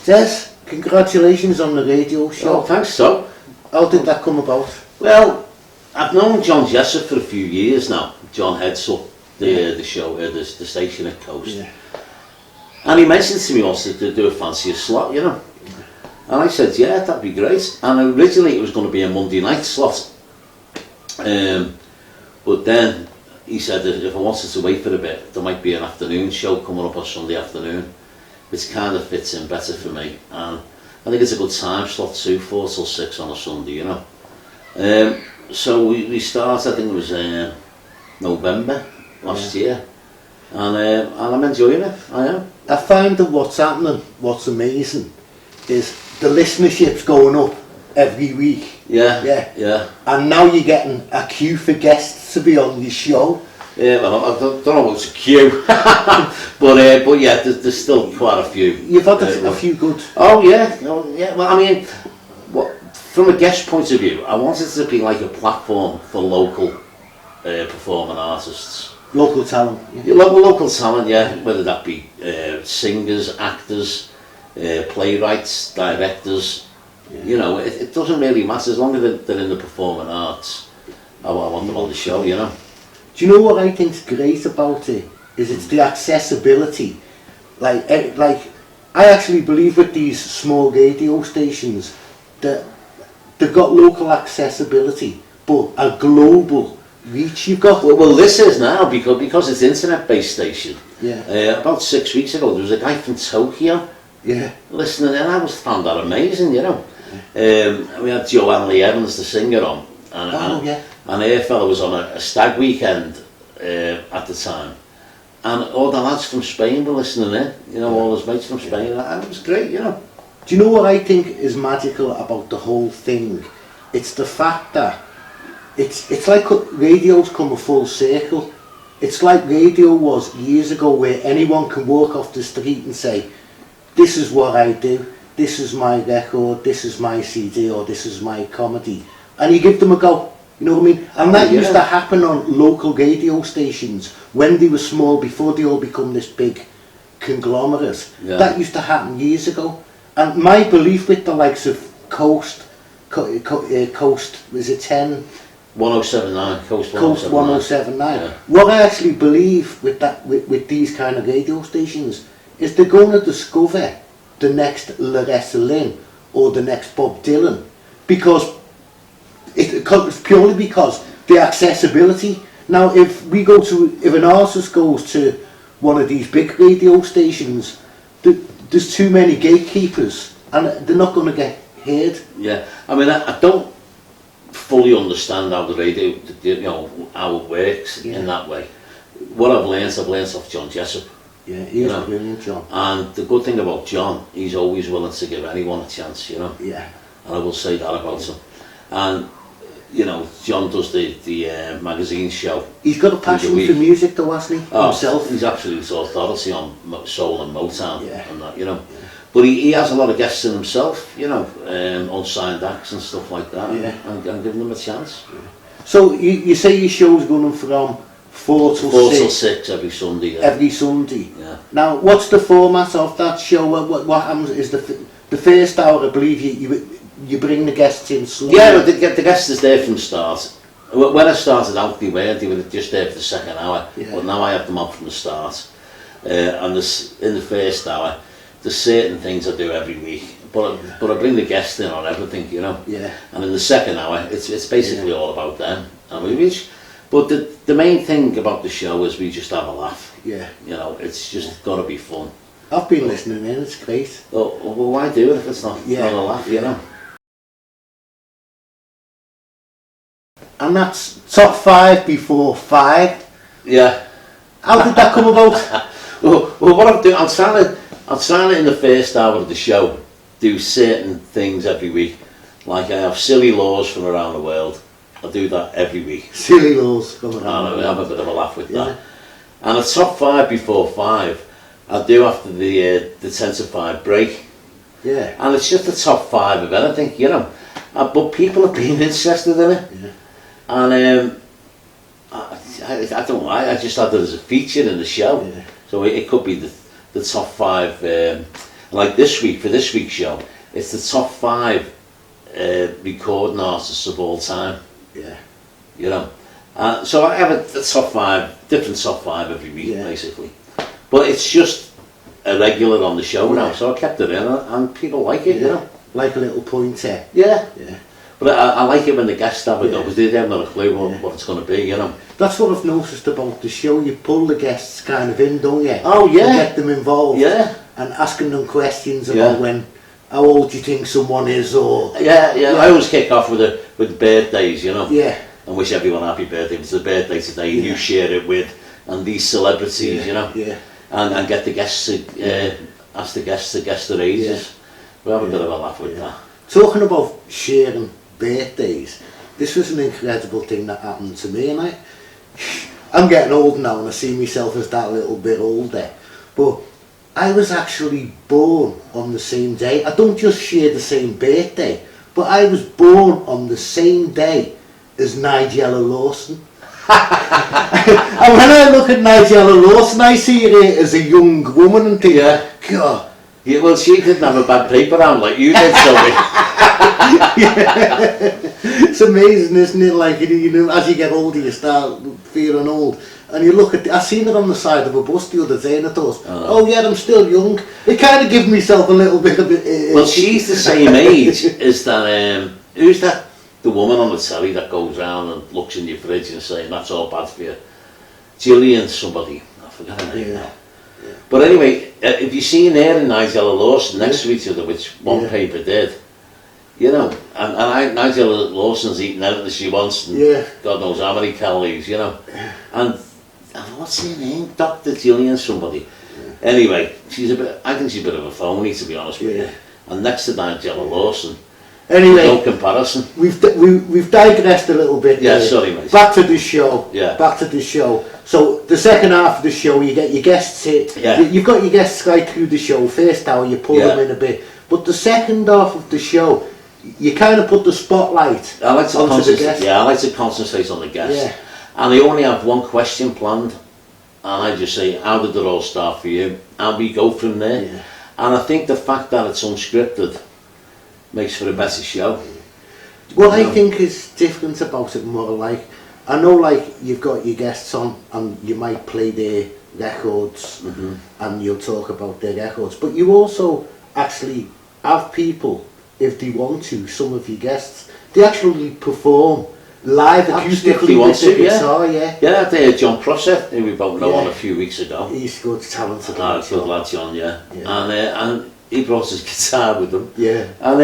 Des, congratulations on the radio show. Oh, thanks, so. How did that come about? Well, I've known John Jessup for a few years now. John heads up the show, the station at Coast. Yeah. And he mentioned to me once that they'd do a fancier slot, you know. And I said, yeah, that'd be great. And originally it was going to be a Monday night slot. But then he said that if I wanted to wait for a bit, there might be an afternoon show coming up on Sunday afternoon, which kind of fits in better for me. And I think it's a good time slot too, 4 till 6 on a Sunday, you know. So we started, I think it was November last year. And I'm enjoying it, I am. I find that what's happening, what's amazing, is the listenership's going up every week. Yeah. And now you're getting a queue for guests to be on your show. Yeah, well, I don't know what's a queue, but yeah, there's still quite a few. You've had a few good. Oh yeah. Well, I mean, from a guest point of view, I wanted it to be like a platform for local performing artists. Local talent. Yeah. Local talent, yeah. Whether that be singers, actors, playwrights, directors. Yeah. You know, it doesn't really matter as long as they're in the performing arts. I want them on the show, you know. Do you know what I think's great about it? Is it's the accessibility. Like I actually believe with these small radio stations that they've got local accessibility, but a global reach you've got. Well, this is now because it's internet-based station. Yeah. About 6 weeks ago, there was a guy from Tokyo. Yeah. Listening in, I found that amazing, you know. We had Joanne Lee Evans, the singer, on. And her fella was on a stag weekend at the time. And all the lads from Spain were listening in, you know, all his mates from Spain. And it was great, you know. Do you know what I think is magical about the whole thing? It's the fact that it's like radio's come a full circle. It's like radio was years ago, where anyone can walk off the street and say, this is what I do, this is my record, this is my CD, or this is my comedy. And you give them a go, you know what I mean? And that used to happen on local radio stations when they were small, before they all become this big conglomerate. Yeah. That used to happen years ago. And my belief with the likes of Coast, was it 10? 1079, Coast 1079. Coast 1079. Yeah. What I actually believe with that, with these kind of radio stations, is they're going to discover the next Loretta Lynn or the next Bob Dylan, because it's purely because the accessibility. Now, if an artist goes to one of these big radio stations, there's too many gatekeepers, and they're not going to get heard. Yeah, I mean, I don't fully understand how the radio, you know, how it works in that way. What I've learned off John Jessup. Yeah, he's brilliant, John. And the good thing about John, he's always willing to give anyone a chance, you know. Yeah. And I will say that about him. And, you know, John does the magazine show. He's got a passion for music though, hasn't he? Himself. He's absolute authority on soul and Motown and that, you know. Yeah. But he has a lot of guests in himself, you know, unsigned acts and stuff like that. Yeah. And giving them a chance. Yeah. So you say your show's going from 4 till 6 every Sunday. Yeah. Every Sunday. Yeah. Now, what's the format of that show? What happens is the first hour, I believe you bring the guests in slowly. Yeah, the guest is there from the start. When I started out, they were just there for the second hour. Yeah. But now I have them on from the start. And in the first hour, there's certain things I do every week. But I bring the guests in on everything, you know. Yeah. And in the second hour, it's basically all about them. But the main thing about the show is we just have a laugh. Yeah. You know, it's just got to be fun. I've been listening in, it's great. Well, why do it if it's not a laugh, you know? And that's top 5 before 5. Yeah. How did that come about? well, what I'm doing, I'm trying to in the first hour of the show do certain things every week. Like I have silly laws from around the world. I do that every week. Silly laws from around the world. I have a bit of a laugh with that. And a top 5 before 5, I do after the 10 to 5 break. Yeah. And it's just the top 5 of anything, you know. But people have been interested in it. Yeah. And I don't know, I just had it as a feature in the show. Yeah. So it could be the top 5 Like this week, for this week's show, it's the top 5 recording artists of all time. Yeah. You know. So I have a top 5, different top 5 every week, basically. But it's just a regular on the show now, so I kept it in, and people like it, you know. Like a little pointer. Yeah. Yeah. But I like it when the guests have it, though, because they haven't got a clue what it's going to be, you know. That's what I've noticed about the show. You pull the guests kind of in, don't you? Oh, yeah. And get them involved. Yeah. And asking them questions about how old do you think someone is, or... Yeah. I always kick off with birthdays, you know. Yeah. And wish everyone happy birthday. It's a birthday today, and you share it with, and these celebrities, you know. Yeah. And get the guests to, ask the guests to guess their ages. We have a bit of a laugh with that. Talking about sharing birthdays, this was an incredible thing that happened to me, and I'm getting old now and I see myself as that little bit older, but I was actually born on the same day. I don't just share the same birthday, but I was born on the same day as Nigella Lawson. And when I look at Nigella Lawson, I see her as a young woman and think, God. Yeah, well, she didn't have a bad paper round like you did, It's amazing, isn't it? Like, you know, as you get older, you start feeling old. And you look at, I seen her on the side of a bus the other day, and I thought, oh yeah, I'm still young. It kind of gives myself a little bit of it. Well, she's the same age as that, who's that? The woman on the telly that goes round and looks in your fridge and saying, that's all bad for you. Gillian somebody, I forgot her name now. Yeah. But anyway, if you've seen her and Nigella Lawson next to each other, which one paper did, you know, and Nigella Lawson's eating anything she wants, and God knows how many calories, you know. And what's her name? Dr. Gillian somebody. Anyway, I think she's a bit of a phony, to be honest with you. And next to Nigella Lawson, anyway, no comparison. We've digressed a little bit. Yeah, sorry, mate. Back to the show. Yeah. Back to the show. So the second half of the show, you get your guests here. Yeah. You've got your guests right through the show. First hour, you pull them in a bit. But the second half of the show, you kind of put the spotlight onto the guests. Yeah, I like to concentrate on the guests. Yeah. And I only have one question planned, and I just say, how did it all start for you? And we go from there. Yeah. And I think the fact that it's unscripted makes for a better show. What I think is different about it, more like, I know, like, you've got your guests on and you might play their records and you'll talk about their records, but you also actually have people, if they want to, some of your guests, they actually perform live acoustically with the guitar. Yeah, they had John Prosser, who we both know on a few weeks ago. He's good, talented. Good lad, John, and he brought his guitar with him. Yeah. And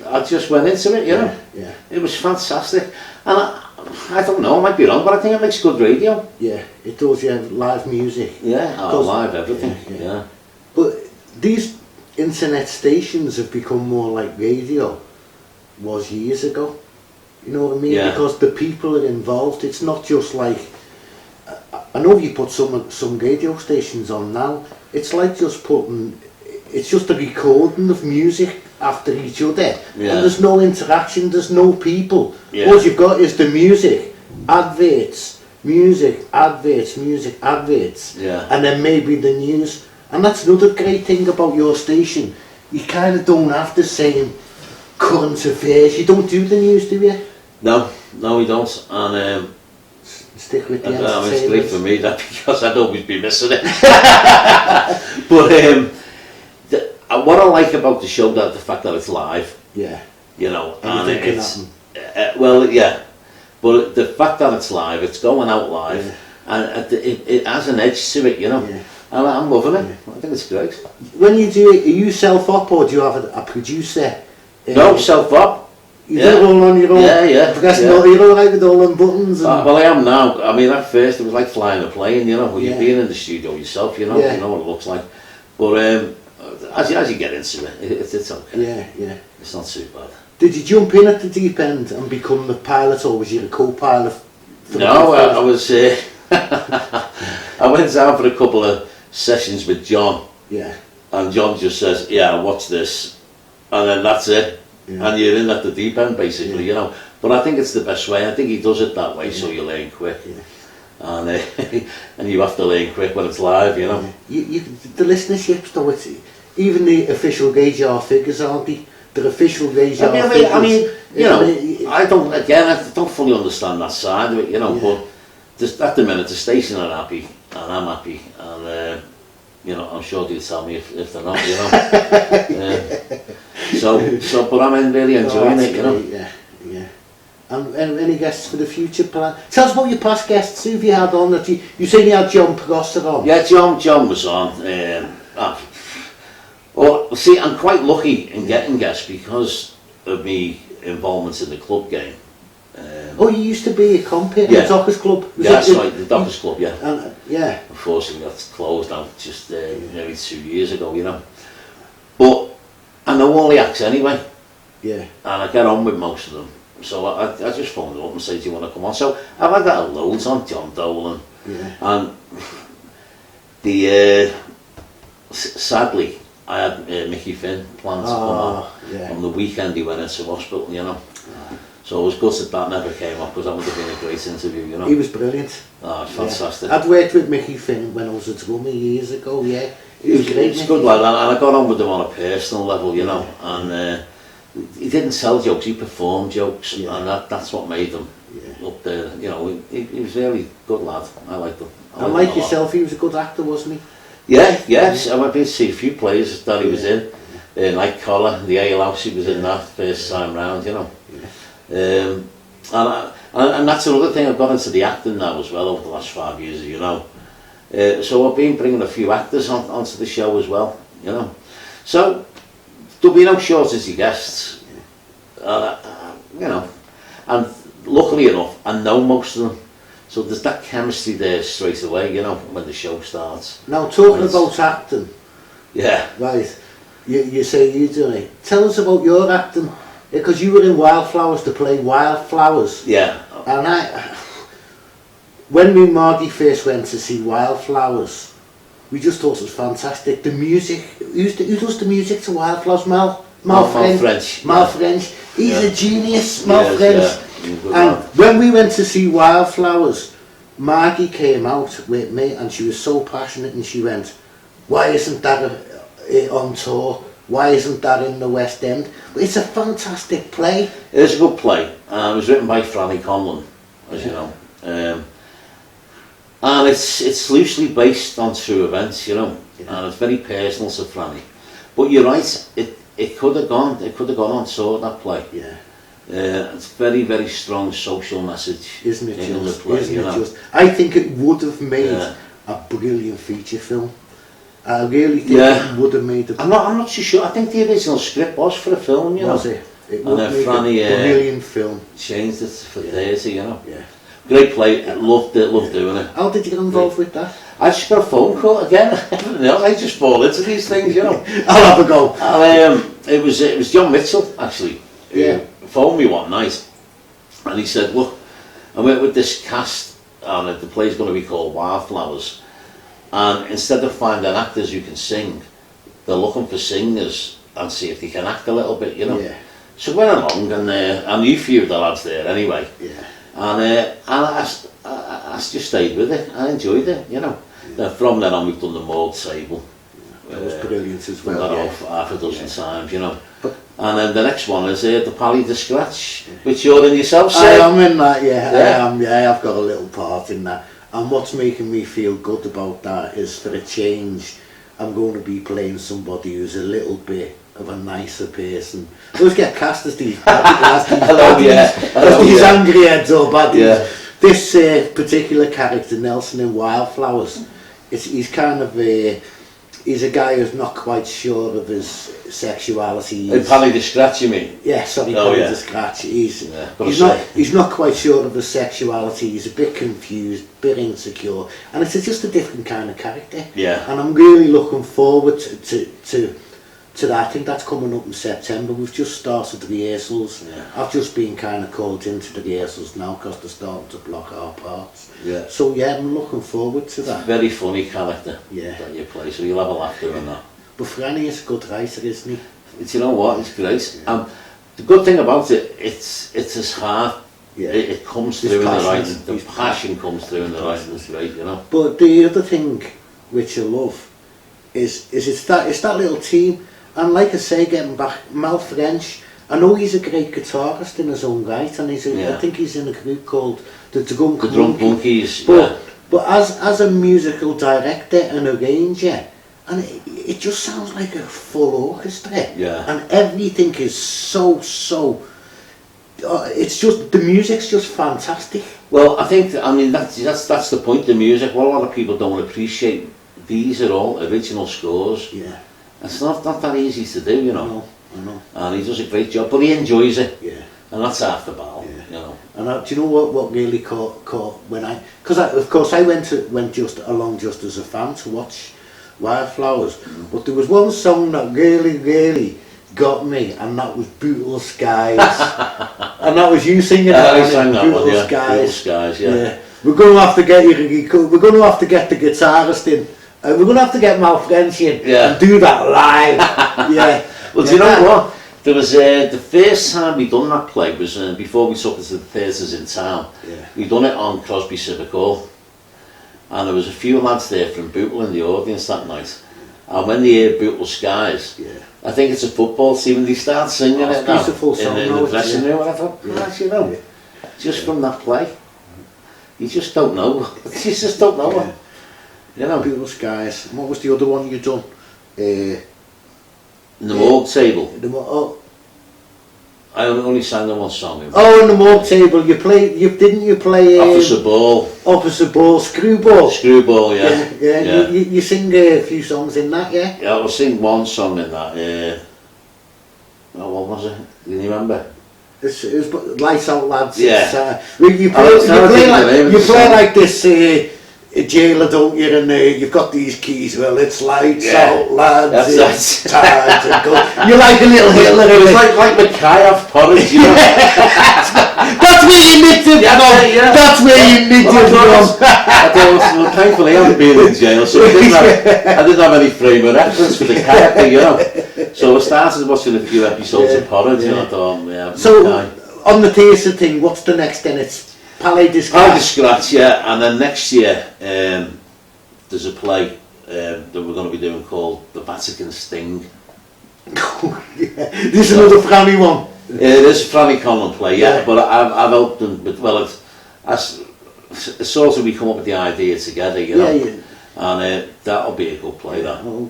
I just went into it, you know. Yeah. It was fantastic. And I don't know, I might be wrong, but I think it makes good radio. Yeah, it does, live music. Yeah, live everything, yeah. But these internet stations have become more like radio was years ago. You know what I mean? Yeah. Because the people are involved. It's not just like, I know you put some radio stations on now. It's like just putting, it's just a recording of music after each other, and there's no interaction, there's no people. All you've got is the music, adverts, music, adverts, and then maybe the news. And that's another great thing about your station. You kind of don't have the same current affairs. You don't do the news, do you? No, we don't. And stick with the entertainment. I mean, it's great for me that, because I'd always be missing it. But what I like about the show, that the fact that it's live. Yeah. You know, and it's but the fact that it's live, it's going out live, and it has an edge to it, you know. Yeah. And I'm loving it. I think it's great. When you do it, are you self-op or do you have a producer? No, self-op. You do it all on your own? Yeah. You're alright with all them buttons? And well, I am now. I mean, at first it was like flying a plane, you know, when you're being in the studio yourself, you know what it looks like. But as you get into it, it's okay. Yeah. It's not too bad. Did you jump in at the deep end and become the pilot, or was you a co-pilot? No, I was... I went down for a couple of sessions with John. Yeah. And John just says, watch this. And then that's it. Yeah. And you're in at the deep end, basically, you know. But I think it's the best way. I think he does it that way, so you learn quick. Yeah. And and you have to learn quick when it's live, you know. The listenerships, though, even the official Gauge figures, aren't they? They're official Gauge figures. I mean, you know, I don't fully understand that side of it, you know, Yeah. but just at the minute the station are happy and I'm happy, and you know, I'm sure they'll tell me if they're not, you know. But I'm really enjoying it, you know. Great, yeah. And any guests for the future plan? Tell us about your past guests. Who have you had on? That you said you had John Prosser on. Yeah, John was on. Well, see, I'm quite lucky in getting guests because of me involvement in the club game. You used to be a compere at Yeah. the Dockers Club. Yeah, that's right, the Dockers Club, yeah. And, yeah. Unfortunately, that's closed now just nearly 2 years ago, you know. But I know all the acts anyway, Yeah. and I get on with most of them. So I just phoned them up and said, do you want to come on? So I've had that loads on, John Dolan. Yeah. And the sadly, I had Mickey Finn planned to come on. Yeah. On the weekend he went into hospital, you know. So I was gutted that never came up because that would have been a great interview, you know. He was brilliant. Oh, it's fantastic. Yeah. I'd worked with Mickey Finn when I was a drummer years ago, yeah. He was great. It's good lad, and I got on with him on a personal level, you know. And he didn't tell jokes, he performed jokes, and that's what made him up there, you know. He was really good lad. I liked him. And like yourself, he was a good actor, wasn't he? Yeah, yes. I've been to see a few plays that he was in. Like Collar, the Ale House, he was in that first time round, you know. And that's another thing, I've got into the acting now as well over the last 5 years, as you know. So I've been bringing a few actors onto the show as well, you know. So there'll be no shortage of guests, you know. And luckily enough, I know most of them. So there's that chemistry there straight away, you know, when the show starts. Now, talking about acting, yeah, right, you say you do it. Tell us about your acting, because you were in Wildflowers to play Wildflowers. yeah. And when me and Margie first went to see Wildflowers, we just thought it was fantastic. The music, who does the music to Wildflowers? Mal French. Mal French. He's a genius, Mal French. And when we went to see Wildflowers, Margie came out with me and she was so passionate and she went, why isn't that on tour? Why isn't that in the West End? But it's a fantastic play. It is a good play. It was written by Flanagan, as you know. And it's loosely based on true events, you know. And it's very personal to Franny. But you're right, it could have gone on tour, that play. Yeah. It's very, very strong social message. Isn't it in just? the play, Isn't you it know? just? I think it would have made a brilliant feature film. I really think it would have made a... I'm not too sure. I think the original script was for a film, you know. Was it? It would And make Franny, a brilliant film. changed it for theatre, you know. Yeah. Great play. Loved doing it. How did you get involved with that? I just got a phone call again. I just fall into these things, you know. I'll have a go. And, it was John Mitchell actually who phoned me one night, and he said, "Look, I went with this cast, and the play's going to be called Wildflowers. And instead of finding actors who can sing, they're looking for singers and see if they can act a little bit, you know." Yeah. So I went along, and I knew a few of the lads there anyway. Yeah. And I just stayed with it. I enjoyed it, you know. Then from then on, we've done the Morgue Table. That was brilliant as well. Done that off half a dozen times, you know. And then the next one is the Pally the Scratch, which you're in yourself, sir. I am in that, I am. Yeah, I've got a little part in that. And what's making me feel good about that is, for a change, I'm going to be playing somebody who's a little bit of a nicer person. I always get cast as these these angry heads or baddies. Yeah. This particular character, Nelson in Wildflowers, he's kind of he's a guy who's not quite sure of his sexuality. Pally the Scratch, you mean? Yeah, sorry, Pally the Scratch. He's not quite sure of his sexuality. He's a bit confused, a bit insecure, and it's just a different kind of character. Yeah. And I'm really looking forward to that. I think that's coming up in September. We've just started the rehearsals. Yeah. I've just been kind of called into the rehearsals now because they're starting to block our parts. Yeah. So yeah, I'm looking forward to that. Very funny character that you play, so you'll have a laugh doing that. But Franny is a good writer, isn't he? It's, you know what, it's great. The good thing about it, it's his heart. Yeah. It comes through in the writing. The passion comes through in the writing. It's great, you know. But the other thing which I love is it's that little team, and like I say, getting back, Mal French, I know he's a great guitarist in his own right, and I think he's in a group called the Drunk Monkeys. But as a musical director and arranger, and it just sounds like a full orchestra, and everything is so it's just, the music's just fantastic. Well, I mean that's the point. The music. What a lot of people don't appreciate. These are all original scores. Yeah. It's not that easy to do, you know. I know. And he does a great job, but he enjoys it. Yeah. And that's half the battle, yeah. you know. And do you know what really caught when because of course I went just along just as a fan to watch Wildflowers, but there was one song that really got me, and that was Brutal Skies. And that was you singing that. I sang that Brutal one, yeah. Skies. Brutal Skies, yeah. We're going to have to get we're going to have to get the guitarist in. We're going to have to get Mal French in and do that live. Yeah. Well, do you know what? There was the first time we done that play was before we took it to the theatres in town. Yeah. We done it on Crosby Civic Hall, and there was a few lads there from Bootle in the audience that night. And when they heard Brutal Skies, I think it's a football team, and they start singing it now in the dressing room. And I thought, you know, just from that play, you just don't know. You just don't know it. You know. Brutal Skies. And what was the other one you done? In the Morgue Table. I only sang the one song. In the Morgue Table. Didn't you play? Officer Ball. Officer Ball. Screwball. Screwball, yeah. Yeah. You sing a few songs in that, yeah? Yeah, I'll sing one song in that. What was it? Do you remember? It was Lights Out Lads. Yeah. You play like this. Jailer, don't you? And you've got these keys. Well, it's lights out, lads. It's time to go. You're like a little Hitler. It was like Mackay off porridge, you know. That's where you nicked it from. That's where you nicked it from. Well, thankfully, I haven't been in jail, so I didn't have any frame of reference for the character, you know. So I started watching a few episodes of porridge, and I thought, So on the theatre thing, what's the next? Then it's Palais de Scratch, yeah, and then next year there's a play that we're going to be doing called The Vatican Sting. This is another Franny one. It is a Franny Conlon play, but I've helped them, it's sort of we come up with the idea together, you know, and that'll be a good play, that'll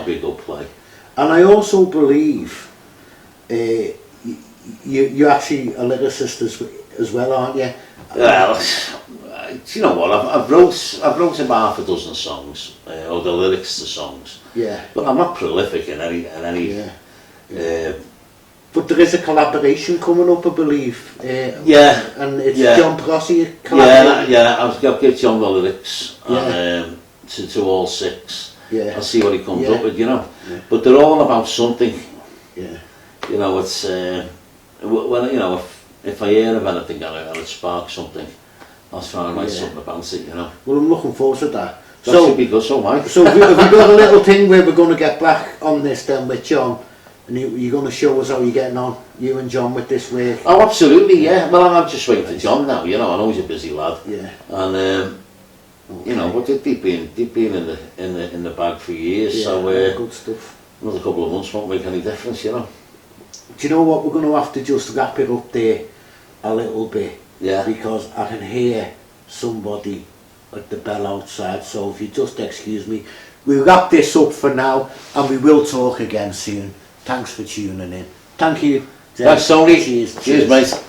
be a good play. And I also believe you're actually a lyricist as well, aren't you? Well, do you know what? I've wrote about half a dozen songs, or the lyrics to songs. Yeah. But I'm not prolific in any. But there is a collaboration coming up, I believe. And it's John Prosser. I'll give John the lyrics and, to all six. Yeah. I'll see what he comes up with, you know. Yeah. But they're all about something. Yeah. You know, it's when you know if I hear of anything and it sparks something, I'll try and write something about it, you know. Well, I'm looking forward to that. That should be good, so Mike. So have we got a little thing where we're going to get back on this then with John, and you're going to show us how you're getting on, you and John, with this work? Oh, absolutely, yeah. Well, I'm just waiting for John now, you know. I know he's a busy lad. Yeah. And you know, but they've been in the bag for years. So good stuff. Another couple of months won't make any difference, you know. Do you know what? We're going to have to just wrap it up there a little bit. Yeah. Because I can hear somebody at the bell outside. So if you just excuse me, we'll wrap this up for now, and we will talk again soon. Thanks for tuning in. Thank you. Thanks, Tony. Cheers, mate.